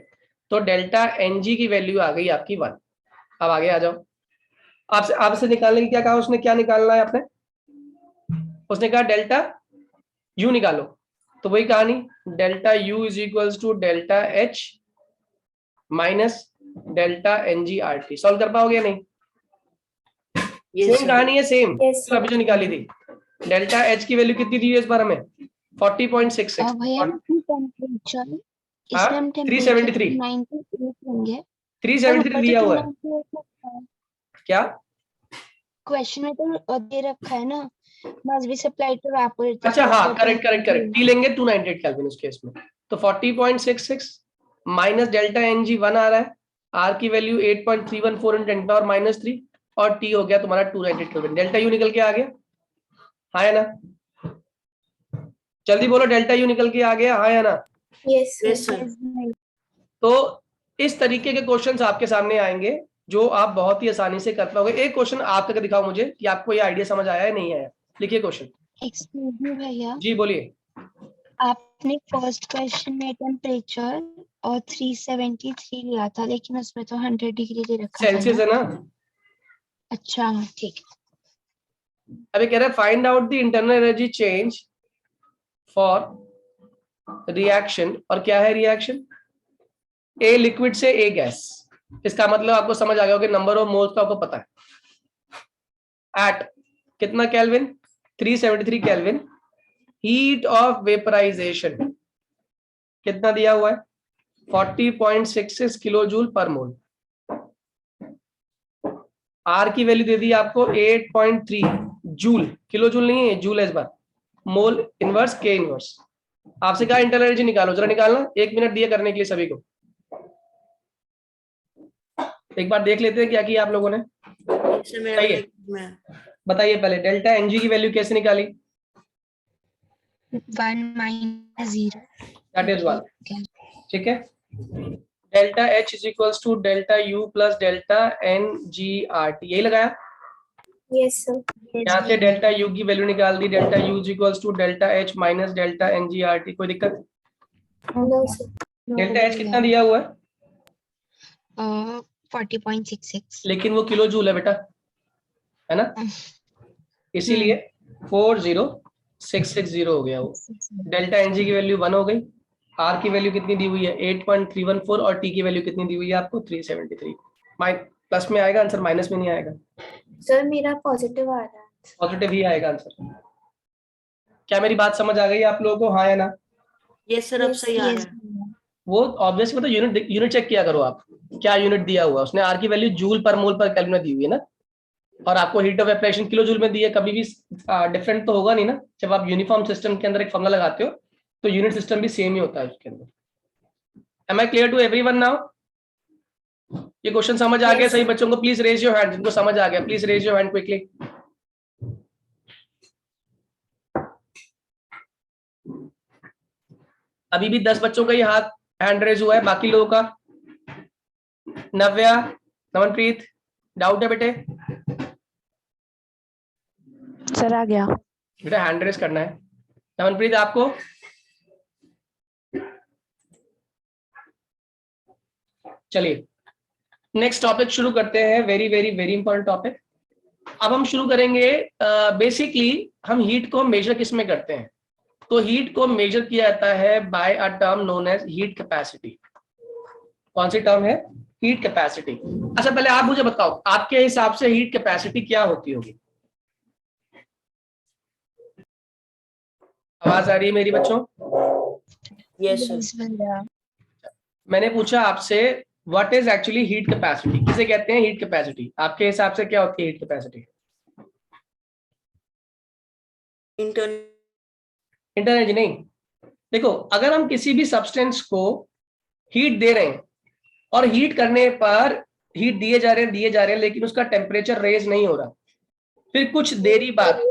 तो डेल्टा Ng की वैल्यू आ गई आपकी 1। अब आगे आ जाओ, आपसे निकालने की क्या कहा उसने, क्या निकालना है आपने, उसने कहा डेल्टा U निकालो, तो वही कहानी, delta U is equals to delta H minus delta NgRT। Solve कर पाओगे नहीं? सेम कहानी है, सेम Yes, sir. अभी जो निकाली थी। डेल्टा H की वैल्यू कितनी दी है इस बार हमें, 40.66। भैया टेम्परेचर, हाँ, इसमें हम 373 98 लेंगे। 373 दिया हुआ है, क्या? क्वेश्चन में तो दे रखा है ना, must be supplied to evaporate। अच्छा हाँ, करेक्ट, टी लेंगे 298 केल्विन उस केस में, तो 40.66 माइनस डेल्टा Ng 1 आ रहा है, R की वैल्यू 8.314 × 10 पावर -3, और T हो गया तुम्हारा 298 केल्विन। डेल्टा U निकल के आ गया, हाँ या ना? जल्दी बोलो, डेल्टा U निकल के आ गया, हाँ या ना? Yes, sir. Yes sir. तो इस तरीके के क्वेश्चंस आपके सामने आएंगे जो आप बहुत ही आसानी से कर पाओगे। एक क्वेश्चन आप करके दिखाओ मुझे कि आपको ये आइडिया समझ आया है नहीं आया। लिखिए क्वेश्चन। एक्सक्यूज मी भैया, जी बोलिए। आपने फर्स्ट क्वेश्चन में टेम्परेचर और 373 लिया था, लेकिन उसमें तो 100 डिग्री दे रखा था सेल्सियस ना? है ना? अच्छा ठीक। अभी कह रहा है find out the internal energy change for reaction, और क्या है रिएक्शन, ए लिक्विड से ए गैस। इसका मतलब आपको समझ आ गया कि नंबर ऑफ मोल्स का आपको पता है। एट कितना kelvin, 373 kelvin, heat of vaporization कितना दिया हुआ है, 40.66 kilo joule per mole. Are की वैल्यू दे दी आपको 8.3 जूल, किलो जूल नहीं है, जूल है इस बार, मोल इनवर्स के इनवर्स। आपसे कहा इंटरनल एनर्जी निकालो, जरा निकालना, 1 मिनट दिए करने के लिए सभी को। एक बार देख लेते हैं क्या किया आप लोगों ने। सही है, बताइए पहले डेल्टा एनजी की वैल्यू कैसे निकाली। 1 - 0 दैट इज 1, ठीक है। Delta H is equals to delta U plus delta N G R T, यही लगाया। Yes, sir. यहाँ से डेल्टा यू की वैल्यू निकाल दी, delta U is equals to delta H minus delta N G R T, कोई दिक्कत। No, sir. डेल्टा एच कितना दिया हुआ है, 40.66, लेकिन वो किलो जूल है बेटा, है ना, इसीलिए 40660 हो गया वो। डेल्टा एनजी की वैल्यू 1 हो गई, आर की वैल्यू कितनी दी हुई है 8.314 और टी की वैल्यू कितनी दी हुई है आपको 373। प्लस में आएगा आंसर, माइनस में नहीं आएगा। सर मेरा पॉजिटिव आ रहा है। पॉजिटिव ही आएगा आंसर। क्या मेरी बात समझ आ गई आप लोगों को, हाँ या ना। यस सर, अब सही आ रहा है। वो ऑब्वियस मतलब यूनिट चेक किया करो आप, क्या यूनिट दिया हुआ है उसने। आर की वैल्यू जूल पर मोल पर केल्विन में दी हुई है ना, और आपको heat of application kilo joule में दी है। कभी भी डिफरेंट तो होगा नहीं ना, जब आप यूनिफॉर्म सिस्टम के अंदर एक फॉर्मूला लगाते हो तो यूनिट सिस्टम भी सेम ही होता है उसके अंदर। Am I clear to everyone now? ये क्वेश्चन समझ आ गया सही बच्चों को? प्लीज रेज योर हैंड, जिनको समझ आ गया please raise your hand quickly. अभी भी 10 बच्चों का ही हाथ हैंड रेज हुआ है, बाकी लोगों का। नव्या, नमनप्रीत, डाउट है बेटे? सर आ गया बेटा, हैंड रेज करना है। नमनप्रीत आपको? चलिए नेक्स्ट टॉपिक शुरू करते हैं, very very very important topic. अब हम शुरू करेंगे, बेसिकली हम हीट को मेजर किस में करते हैं, तो हीट को मेजर किया जाता है by a term known as heat capacity. कौन सी टर्म है? Heat capacity. अच्छा पहले आप मुझे बताओ, आपके हिसाब से हीट कैपेसिटी क्या होती होगी? आवाज आ रही है मेरी बच्चों? Yes sir. मैंने पूछा आपसे what is actually heat capacity, किसे कहते हैं हीट कैपेसिटी? आपके हिसाब से क्या होती है हीट कैपेसिटी? इंटरनल एनर्जी नहीं। देखो, अगर हम किसी भी सब्सटेंस को हीट दे रहे हैं और हीट करने पर हीट दिए जा रहे हैं लेकिन उसका टेम्परेचर रेज नहीं हो रहा, फिर कुछ देरी बाद,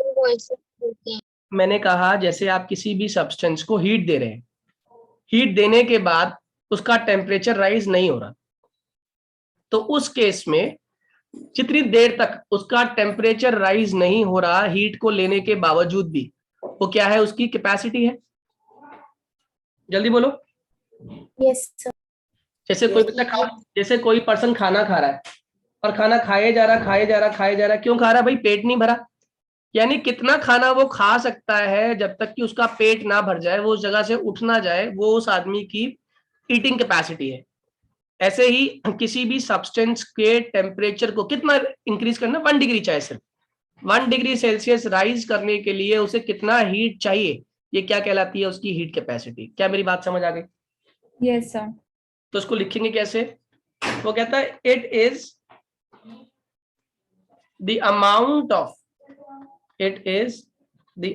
मैंने कहा जैसे आप किसी भी सब्सटेंस को हीट दे रहे हैं, हीट देने के बाद उसका टेम्परेचर राइज नहीं हो रहा, तो उस केस में जितनी देर तक उसका टेम्परेचर राइज नहीं हो रहा हीट को लेने के बावजूद भी, वो क्या है? उसकी कैपेसिटी है। जल्दी बोलो। Yes sir. जैसे कोई बच्चा जैसे कोई पर्सन खाना खा रहा है और खाना खाए जा रहा, क्यों खा रहा? भाई पेट नहीं भरा, यानी कितना खाना वो खा सकता है जब तक कि उसका पेट ना भर जाए, वो उस जगह से उठ ना जाए, वो उस आदमी की ईटिंग कैपेसिटी है। ऐसे ही किसी भी सब्सटेंस के टेम्परेचर को कितना इंक्रीज करना, 1 डिग्री चाहे, सिर्फ 1 डिग्री सेल्सियस राइज करने के लिए उसे कितना हीट चाहिए, ये क्या कहलाती है? उसकी हीट कैपेसिटी। क्या मेरी बात समझ आ गई? Yes sir. तो उसको लिखेंगे कैसे? वो कहता है it is the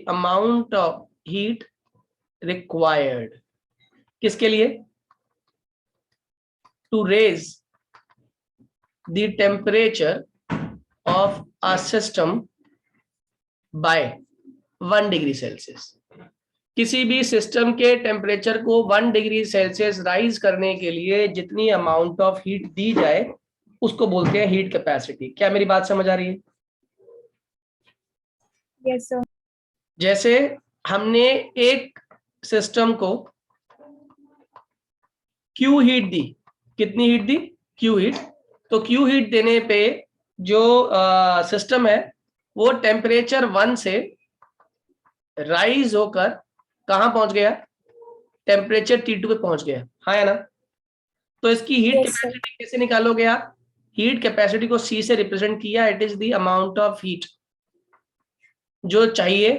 amount of heat required, किसके लिए? To raise the temperature of a system by 1 degree Celsius. किसी भी सिस्टम के टेम्परेचर को 1 डिग्री सेल्सियस राइज करने के लिए जितनी अमाउंट ऑफ हीट दी जाए उसको बोलते हैं हीट कैपेसिटी। क्या मेरी बात समझ आ रही है? Yes sir. जैसे हमने एक सिस्टम को क्यू हीट दी, कितनी हीट दी? Q heat. तो क्यू हीट देने पे जो सिस्टम है वो टेम्परेचर 1 से राइज होकर कहां पहुंच गया? टेम्परेचर T2 पे पहुंच गया, हाँ या ना? तो इसकी हीट Yes, sir. कैपेसिटी कैसे निकालोगे आप? हीट कैपेसिटी को C से रिप्रेजेंट किया, it is the amount of heat जो चाहिए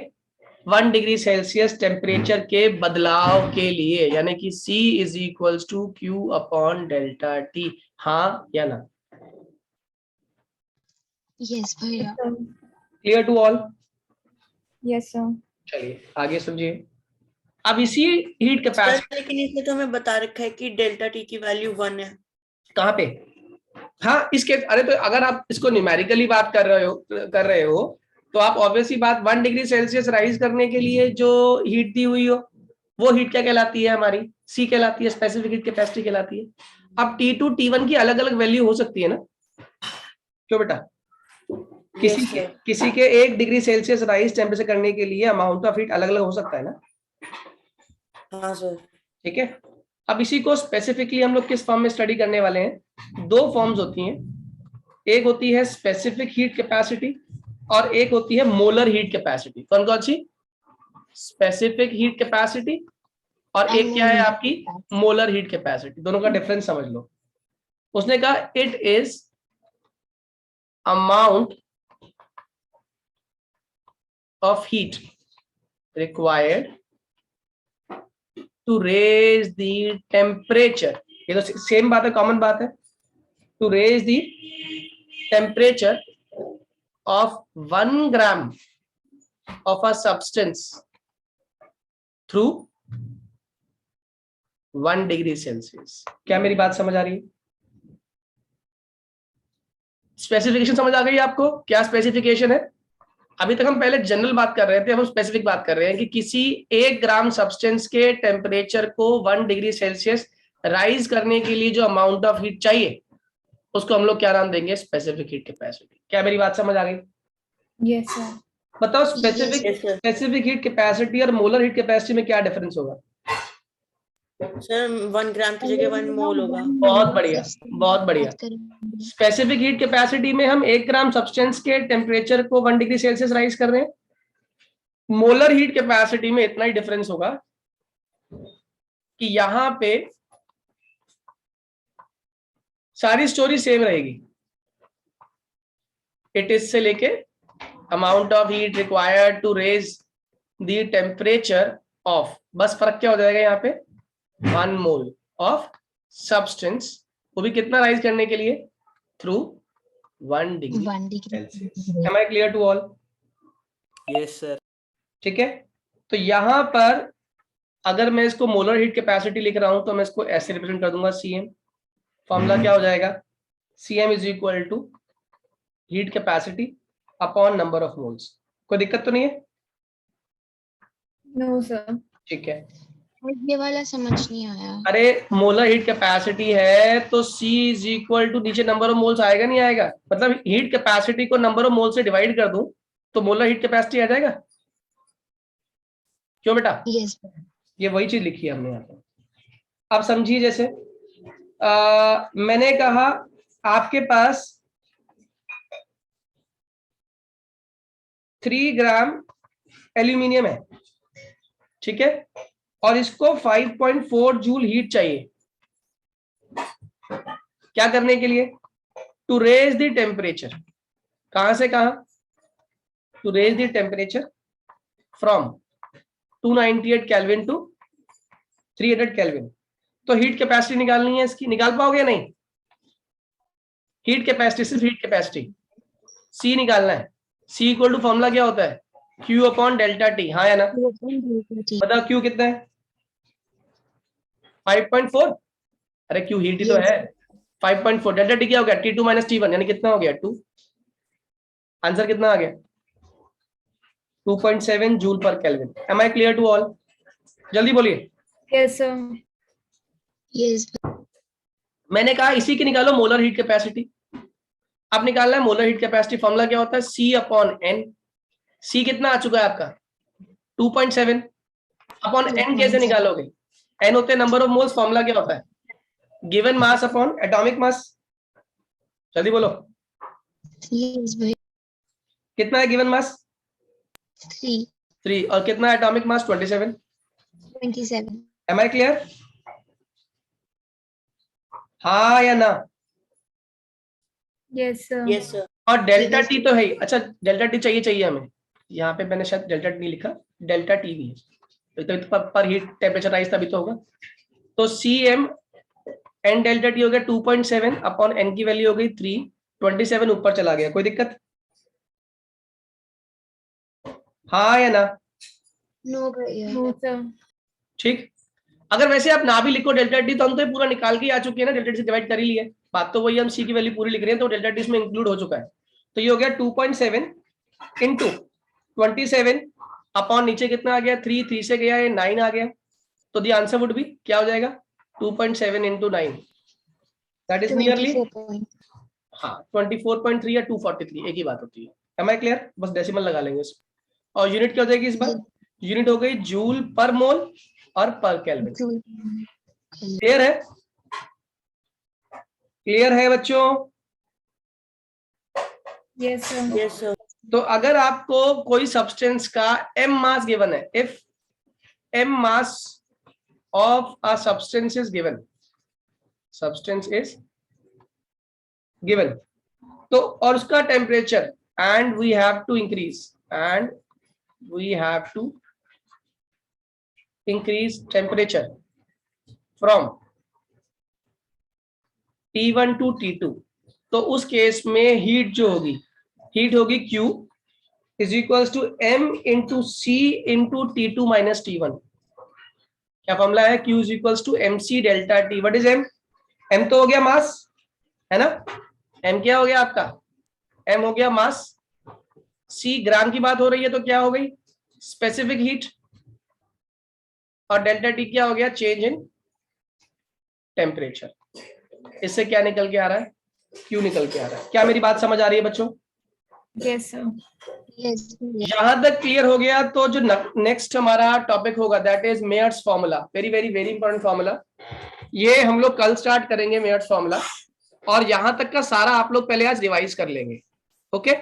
1 डिग्री सेल्सियस टेम्परेचर के बदलाव के लिए, यानी कि C is equals to Q upon delta T। हाँ या ना? यस भैया। Clear to all? Yes, sir. चलिए आगे समझिए। अब इसी हीट कैपेसिटी सर लेकिन इसमें तो हमें बता रखा है कि डेल्टा टी की वैल्यू 1 है। कहाँ पे? हाँ इसके, अरे तो अगर आप इसको न्यूमेरिकली बात कर रहे हो तो आप ऑब्वियसली बात 1 डिग्री सेल्सियस राइज करने के लिए जो हीट दी हुई हो वो हीट क्या कहलाती है? हमारी C कहलाती है, स्पेसिफिक हीट कैपेसिटी कहलाती है। अब T2 T1 की अलग अलग वैल्यू हो सकती है ना, क्यों बेटा? किसी के 1 डिग्री सेल्सियस राइज टेम्परेचर करने के लिए अमाउंट ऑफ हीट अलग अलग हो सकता है ना। हाँ सर। ठीक है, अब इसी को स्पेसिफिकली हम लोग किस फॉर्म में स्टडी करने वाले हैं? 2 फॉर्म्स होती हैं, एक होती है स्पेसिफिक हीट कैपेसिटी और एक होती है मोलर हीट कैपेसिटी। कौन कौन सी? स्पेसिफिक हीट कैपेसिटी और एक क्या है आपकी? Molar heat capacity. दोनों का डिफरेंस समझ लो। उसने कहा it is amount of heat required to raise the temperature. ये तो सेम बात है, कॉमन बात है। To raise the temperature of 1 gram of a substance through 1 degree Celsius. क्या मेरी बात समझ आ रही है? स्पेसिफिकेशन समझ आ गई आपको? क्या स्पेसिफिकेशन है? अभी तक हम पहले जनरल बात कर रहे थे, अब हम स्पेसिफिक बात कर रहे हैं कि किसी 1 ग्राम सब्सटेंस के टेम्परेचर को 1 डिग्री सेल्सियस राइज करने के लिए जो अमाउंट ऑफ हीट चाहिए उसको हम लोग क्या नाम देंगे? Specific heat capacity. क्या मेरी बात समझ आ गई? Yes, sir. बताओ Yes, sir. Specific heat capacity और मोलर हीट कैपेसिटी में क्या डिफरेंस होगा? सर 1 ग्राम की जगह 1 मोल होगा। बहुत बढ़िया, बहुत बढ़िया। स्पेसिफिक हीट कैपेसिटी में हम 1 ग्राम सब्सटेंस के टेम्परेचर को 1 डिग्री सेल्सियस राइज कर रहे हैं। मोलर हीट कैपेसिटी में इतना ही डिफरेंस होगा कि यहां पे सारी स्टोरी सेम रहेगी। इट इज से लेके amount of heat required to raise the temperature of, बस फर्क क्या हो जाएगा यहाँ पे? 1 मोल ऑफ सब्सटेंस, वो भी कितना राइज करने के लिए? Through 1 degree Celsius. Am I clear to all? Yes sir. ठीक है, तो यहां पर अगर मैं इसको मोलर हीट कैपेसिटी लिख रहा हूं तो मैं इसको ऐसे रिप्रेजेंट कर दूंगा CM। फॉर्मूला क्या हो जाएगा? CM is equal to heat capacity upon number of moles. कोई दिक्कत तो नहीं है? No, sir. ठीक है, ये वाला समझ नहीं आया। अरे मोलर हीट कैपेसिटी है तो C इज इक्वल टू नीचे नंबर ऑफ मोल्स आएगा नहीं आएगा? मतलब हीट कैपेसिटी को नंबर ऑफ मोल से डिवाइड कर दूं तो मोलर हीट कैपेसिटी आ जाएगा। क्यों बेटा? यस। ये वही चीज लिखी है हमने यहाँ पे। अब समझिए, जैसे मैंने कहा आपके पास 3 ग्राम एल्यूमिनियम है, ठीक है, और इसको 5.4 जूल हीट चाहिए। क्या करने के लिए? To raise the temperature. कहां से कहां? To raise the temperature from 298 kelvin to 300 kelvin. तो हीट कैपेसिटी निकालनी है इसकी, निकाल पाओगे या नहीं? हीट कैपेसिटी, सिर्फ हीट कैपेसिटी C निकालना है। C इक्वल टू फॉर्मूला क्या होता है? Q upon delta T। हाँ या ना? बताओ Q कितना है? 5.4। अरे Q हीट ही तो है। 5.4 डेल्टा T क्या हो गया? T2 माइनस T1, यानी कितना हो गया? 2। आंसर कितना आ गया? 2.7 joule per kelvin. Am I clear to all? जल्दी बोलिए। Yes, sir. यस। मैंने कहा इसी की निकालो मोलर हीट कैपेसिटी। अब निकालना है मोलर हीट कैपेसिटी। फॉर्मूला क्या होता है? C upon N। C कितना आ चुका है आपका? 2.7 अपॉन N कैसे निकालोगे? N होते हैं नंबर ऑफ मोल्स। फॉर्मूला क्या होता है? Given mass upon atomic mass. जल्दी बोलो। यस भाई। कितना है गिवन मास? 3 और कितना है atomic mass? 27। 27। Am I clear? हाँ या ना? Yes, sir. Yes sir. और डेल्टा टी तो है ही। अच्छा, डेल्टा टी चाहिए हमें। यहाँ पे मैंने शायद डेल्टा टी नहीं लिखा, डेल्टा टी भी है, तो पर हीट टेम्परेचर राइज तभी तो होगा। तो C M N delta T हो गया 2.7 अपॉन एन की वैल्यू हो गई 3, 27 ऊपर चला गया। कोई दिक्कत? हाँ या ना? नो भैया। No, sir. ठीक। अगर वैसे आप ना भी लिखो डेल्टा टी, तो हम तो पूरा निकाल के आ चुके हैं ना, डेल्टा टी से डिवाइड कर ही लिया। बात तो वही, हम सी की वैल्यू पूरी लिख रहे हैं, तो डेल्टा टी इसमें इंक्लूड हो चुका है। तो ये हो गया 2.7 इंटू 27 अपॉन नीचे कितना आ गया 3, 3 से गया ये 9 आ गया। तो दी आंसर वुड भी क्या हो जाएगा 2.7 इंटू 9, दैट इज नियरली 24 हाँ 24.3 या 243 एक ही बात होती है। Am I clear? बस डेसिमल लगा लेंगे इसमें। और यूनिट क्या हो जाएगी इस बार? यूनिट हो गई जूल पर मोल और पर केल्विन। क्लियर है? क्लियर है बच्चों? Yes, sir. Yes sir. तो अगर आपको कोई सब्सटेंस का एम मास गिवन है, if M mass of a substance is given, substance is given, तो और उसका temperature, and we have to increase temperature from T1 to T2, तो उस केस में हीट जो होगी, हीट होगी Q is equals to M into C into T2 minus T1। क्या फॉर्मूला है? Q is equals to MC delta T। What is M? M तो हो गया मास, है ना? M क्या हो गया आपका? M हो गया मास। C ग्राम की बात हो रही है, तो क्या हो गई? Specific heat. और डेल्टा T क्या हो गया? Change in temperature. इससे क्या निकल के आ रहा है? Q निकल के आ रहा है। क्या मेरी बात समझ आ रही है बच्चों? Yes, sir. यहां तक क्लियर हो गया, तो जो नेक्स्ट हमारा टॉपिक होगा that is Mayer's formula. Very very very important formula. ये हम लोग कल स्टार्ट करेंगे मेयर्स फॉर्मूला, और यहां तक का सारा आप लोग पहले आज रिवाइज कर लेंगे। ओके?